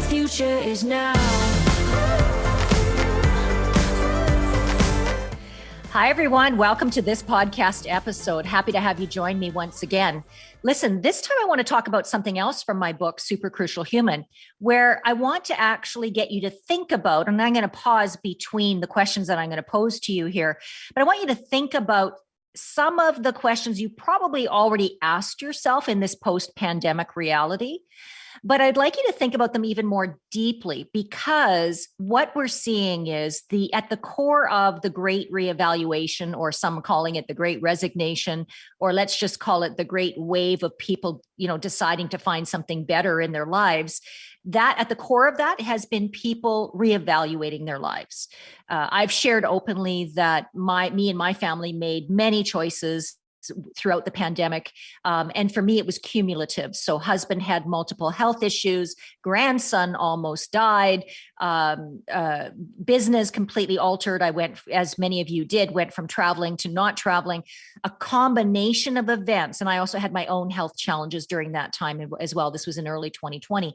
future is now. Hi, everyone. Welcome to this podcast episode. Happy to have you join me once again. Listen, this time I want to talk about something else from my book, Super Crucial Human, where I want to actually get you to think about, and I'm going to pause between the questions that I'm going to pose to you here, but I want you to think about some of the questions you probably already asked yourself in this post-pandemic reality. But I'd like you to think about them even more deeply, because what we're seeing is at the core of the great reevaluation, or some calling it the great resignation, or let's just call it the great wave of people, deciding to find something better in their lives. That at the core of that has been people reevaluating their lives. I've shared openly that me and my family made many choices throughout the pandemic. And for me, it was cumulative. So husband had multiple health issues, grandson almost died, business completely altered. I went, as many of you did, went from traveling to not traveling, a combination of events. And I also had my own health challenges during that time as well. This was in early 2020.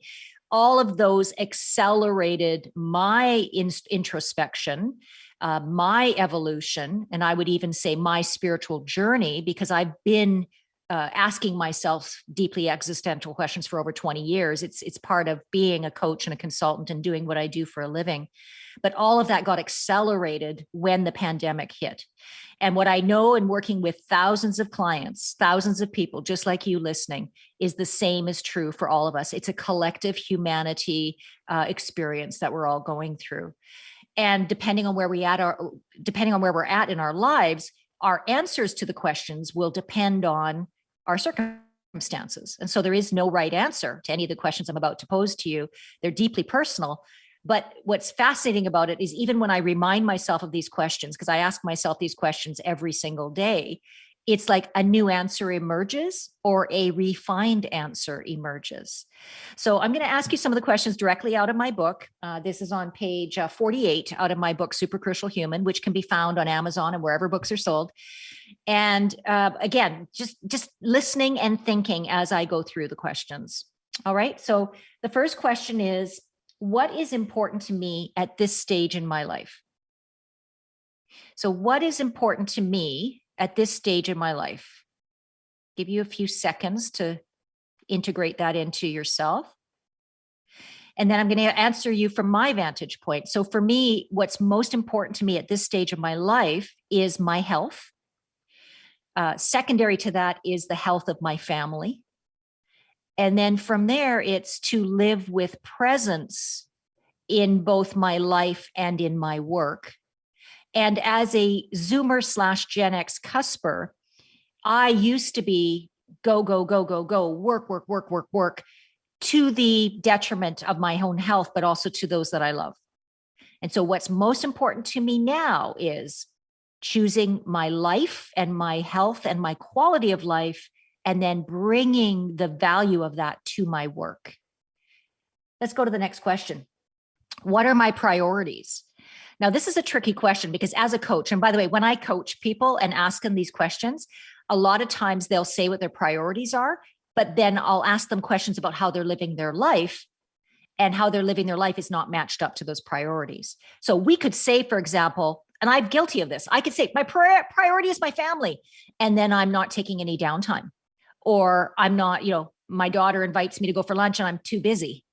All of those accelerated my introspection, my evolution, and I would even say my spiritual journey, because I've been asking myself deeply existential questions for over 20 years. It's part of being a coach and a consultant and doing what I do for a living. But all of that got accelerated when the pandemic hit. And what I know in working with thousands of clients, thousands of people, just like you listening, is the same is true for all of us. It's a collective humanity experience that we're all going through. And depending on where we're at in our lives, our answers to the questions will depend on our circumstances. And so there is no right answer to any of the questions I'm about to pose to you. They're deeply personal. But what's fascinating about it is, even when I remind myself of these questions, because I ask myself these questions every single day, it's like a new answer emerges or a refined answer emerges. So I'm going to ask you some of the questions directly out of my book. This is on page 48 out of my book, Super Crucial Human, which can be found on Amazon and wherever books are sold. And again, just listening and thinking as I go through the questions. All right. So the first question is, what is important to me at this stage in my life? So what is important to me at this stage in my life? Give you a few seconds to integrate that into yourself. And then I'm going to answer you from my vantage point. So for me, what's most important to me at this stage of my life is my health. Secondary to that is the health of my family. And then from there, it's to live with presence in both my life and in my work. And as a Zoomer / Gen X cusper, I used to be go, work, to the detriment of my own health, but also to those that I love. And so what's most important to me now is choosing my life and my health and my quality of life, and then bringing the value of that to my work. Let's go to the next question. What are my priorities? Now, this is a tricky question, because as a coach, and by the way, when I coach people and ask them these questions, a lot of times they'll say what their priorities are, but then I'll ask them questions about how they're living their life, and how they're living their life is not matched up to those priorities. So we could say, for example, and I'm guilty of this, I could say my priority is my family, and then I'm not taking any downtime, or I'm not, my daughter invites me to go for lunch and I'm too busy,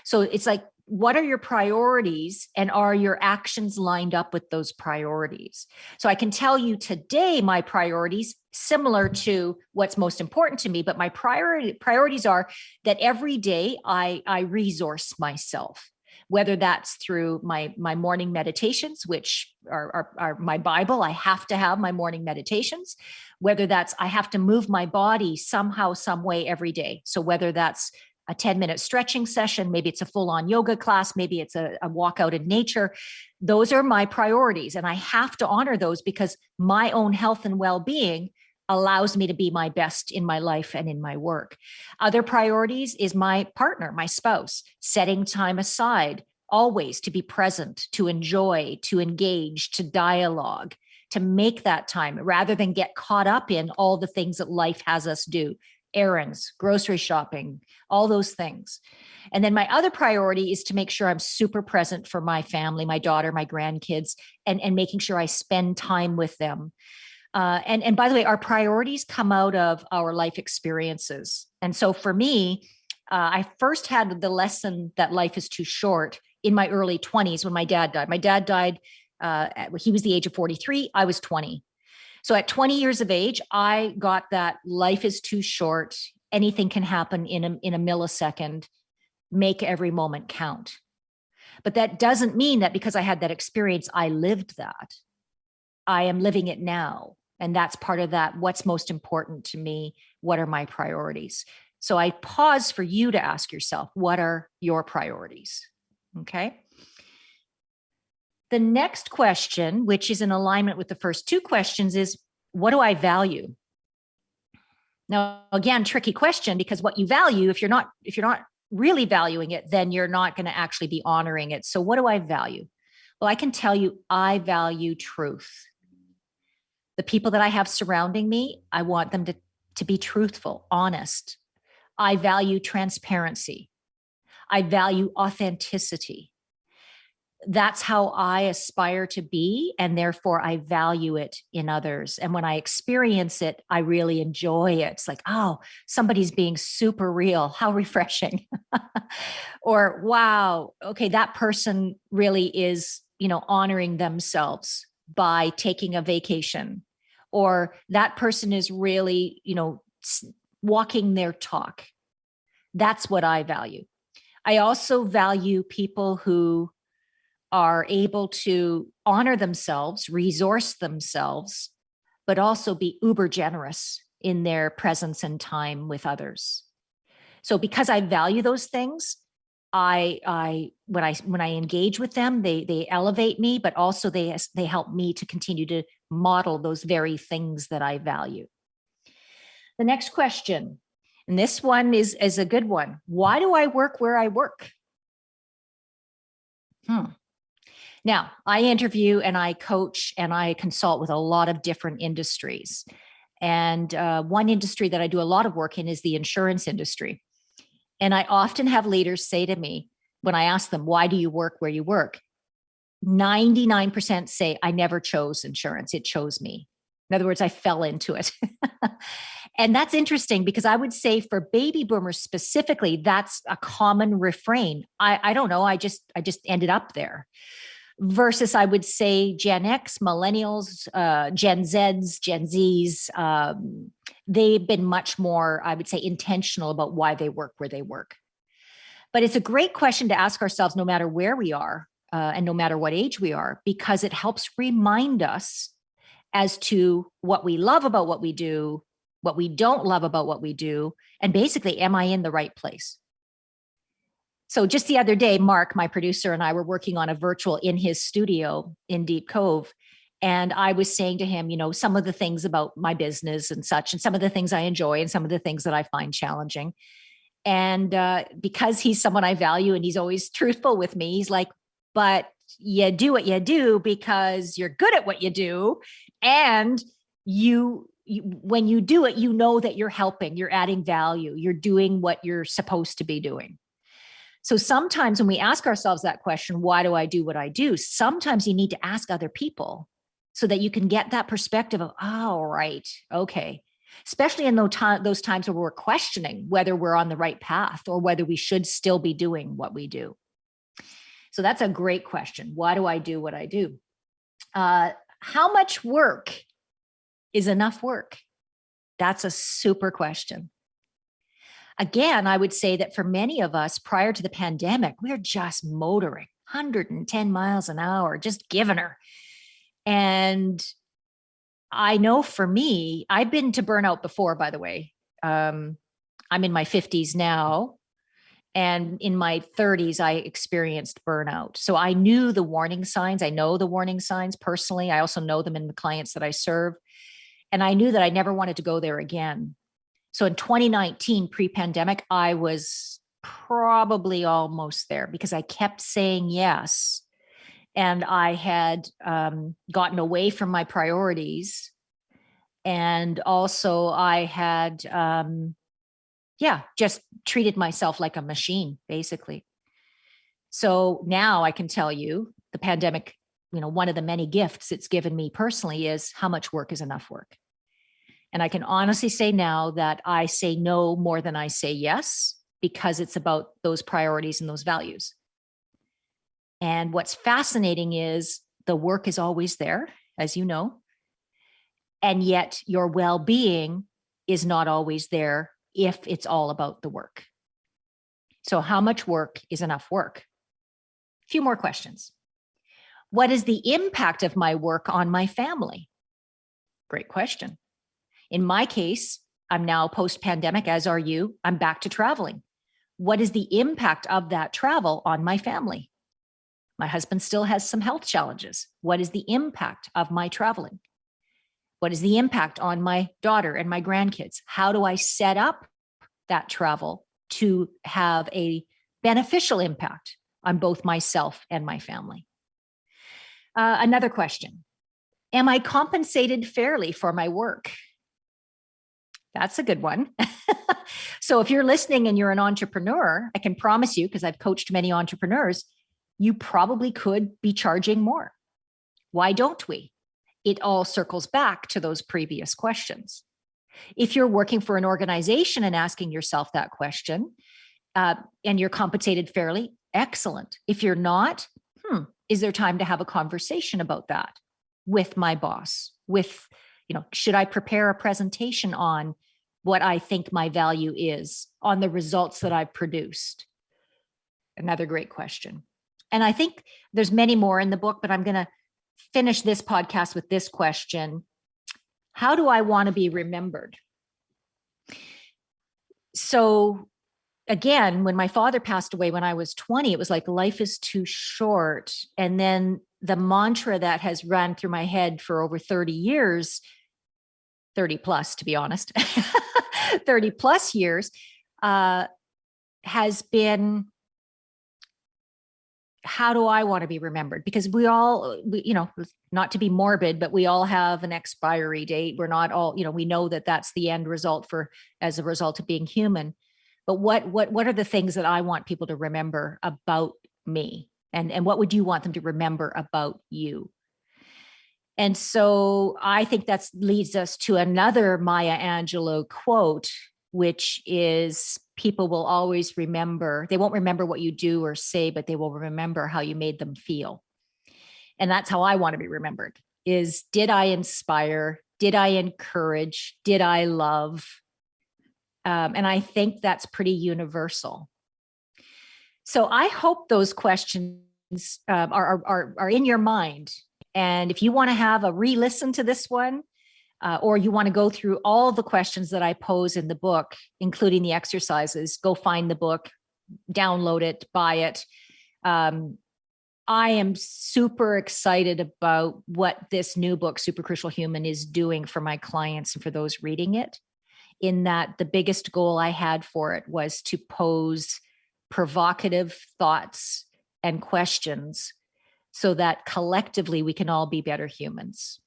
so it's like, what are your priorities, and are your actions lined up with those priorities? So I can tell you today, my priorities, similar to what's most important to me, but my priorities are that every day I resource myself, whether that's through my morning meditations, which are my Bible. I have to have my morning meditations, whether that's, I have to move my body somehow, some way every day. So whether that's a 10-minute stretching session, maybe it's a full-on yoga class, maybe it's a walk out in nature. Those are my priorities. And I have to honor those, because my own health and well-being allows me to be my best in my life and in my work. Other priorities is my partner, my spouse, setting time aside always to be present, to enjoy, to engage, to dialogue, to make that time, rather than get caught up in all the things that life has us do. errands, grocery shopping, all those things. And then my other priority is to make sure I'm super present for my family, my daughter, my grandkids, and making sure I spend time with them. And by the way, our priorities come out of our life experiences. And so for me, I first had the lesson that life is too short in my early 20s when my dad died. My dad died, he was the age of 43, I was 20. So at 20 years of age, I got that life is too short. Anything can happen in a millisecond. Make every moment count. But that doesn't mean that because I had that experience, I lived that. I am living it now. And that's part of that. What's most important to me? What are my priorities? So I pause for you to ask yourself, what are your priorities? Okay. The next question, which is in alignment with the first two questions, is what do I value? Now, again, tricky question, because what you value, if you're not really valuing it, then you're not going to actually be honoring it. So what do I value? Well, I can tell you, I value truth. The people that I have surrounding me, I want them to be truthful, honest. I value transparency. I value authenticity. That's how I aspire to be, and therefore I value it in others. And when I experience it, I really enjoy it. It's like, oh, somebody's being super real. How refreshing. Or, wow, okay, that person really is, honoring themselves by taking a vacation. Or that person is really, walking their talk. That's what I value. I also value people who are able to honor themselves, resource themselves, but also be uber generous in their presence and time with others. So because I value those things, when I engage with them, they elevate me, but also they help me to continue to model those very things that I value. The next question, and this one is a good one. Why do I work where I work? Now, I interview and I coach and I consult with a lot of different industries. And one industry that I do a lot of work in is the insurance industry. And I often have leaders say to me, when I ask them, why do you work where you work? 99% say, I never chose insurance. It chose me. In other words, I fell into it. And that's interesting because I would say for baby boomers specifically, that's a common refrain. I don't know. I just ended up there. Versus I would say Gen X, millennials, Gen Zs, Gen Zs, they've been much more, I would say, intentional about why they work where they work. But it's a great question to ask ourselves no matter where we are and no matter what age we are, because it helps remind us as to what we love about what we do, what we don't love about what we do, and basically, am I in the right place? So just the other day, Mark, my producer, and I were working on a virtual in his studio in Deep Cove. And I was saying to him, some of the things about my business and such, and some of the things I enjoy and some of the things that I find challenging. And because he's someone I value and he's always truthful with me, he's like, but you do what you do because you're good at what you do. And when you do it, you know that you're helping, you're adding value, you're doing what you're supposed to be doing. So sometimes when we ask ourselves that question, why do I do what I do? Sometimes you need to ask other people so that you can get that perspective of, oh, right, okay. Especially in those times where we're questioning whether we're on the right path or whether we should still be doing what we do. So that's a great question. Why do I do what I do? How much work is enough work? That's a super question. Again, I would say that for many of us prior to the pandemic, we're just motoring 110 miles an hour, just giving her. And I know for me, I've been to burnout before, by the way. I'm in my 50s now. And in my 30s, I experienced burnout. So I knew the warning signs. I know the warning signs personally. I also know them in the clients that I serve. And I knew that I never wanted to go there again. So in 2019, pre-pandemic, I was probably almost there because I kept saying yes. And I had gotten away from my priorities. And also I had Yeah, just treated myself like a machine, basically. So now I can tell you the pandemic, one of the many gifts it's given me personally is how much work is enough work. And I can honestly say now that I say no more than I say yes, because it's about those priorities and those values. And what's fascinating is the work is always there, as you know, and yet your well-being is not always there if it's all about the work. So how much work is enough work? A few more questions. What is the impact of my work on my family? Great question. In my case, I'm now post-pandemic, as are you. I'm back to traveling. What is the impact of that travel on my family? My husband still has some health challenges. What is the impact of my traveling? What is the impact on my daughter and my grandkids? How do I set up that travel to have a beneficial impact on both myself and my family? Another question. Am I compensated fairly for my work? That's a good one. So if you're listening and you're an entrepreneur, I can promise you, because I've coached many entrepreneurs, you probably could be charging more. Why don't we? It all circles back to those previous questions. If you're working for an organization and asking yourself that question, and you're compensated fairly, excellent. If you're not, is there time to have a conversation about that with my boss? Should I prepare a presentation on what I think my value is, on the results that I've produced? Another great question. And I think there's many more in the book, but I'm going to finish this podcast with this question. How do I want to be remembered? So again, when my father passed away when I was 20, it was like life is too short. And then the mantra that has run through my head for over 30 years, 30 plus, to be honest, 30 plus years, has been, how do I want to be remembered? Because we all, not to be morbid, but we all have an expiry date. We're not all, we know that that's the end result as a result of being human. But what are the things that I want people to remember about me? And what would you want them to remember about you? And so I think that leads us to another Maya Angelou quote, which is, people will always remember, they won't remember what you do or say, but they will remember how you made them feel. And that's how I want to be remembered, is, did I inspire? Did I encourage? Did I love? And I think that's pretty universal. So I hope those questions are in your mind. And if you want to have a re-listen to this one, or you want to go through all the questions that I pose in the book, including the exercises, go find the book, download it, buy it. I am super excited about what this new book, Super Crucial Human, is doing for my clients and for those reading it, in that the biggest goal I had for it was to pose provocative thoughts and questions so that collectively we can all be better humans.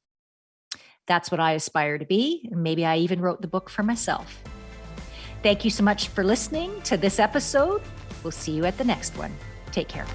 That's what I aspire to be. And maybe I even wrote the book for myself. Thank you so much for listening to this episode. We'll see you at the next one. Take care.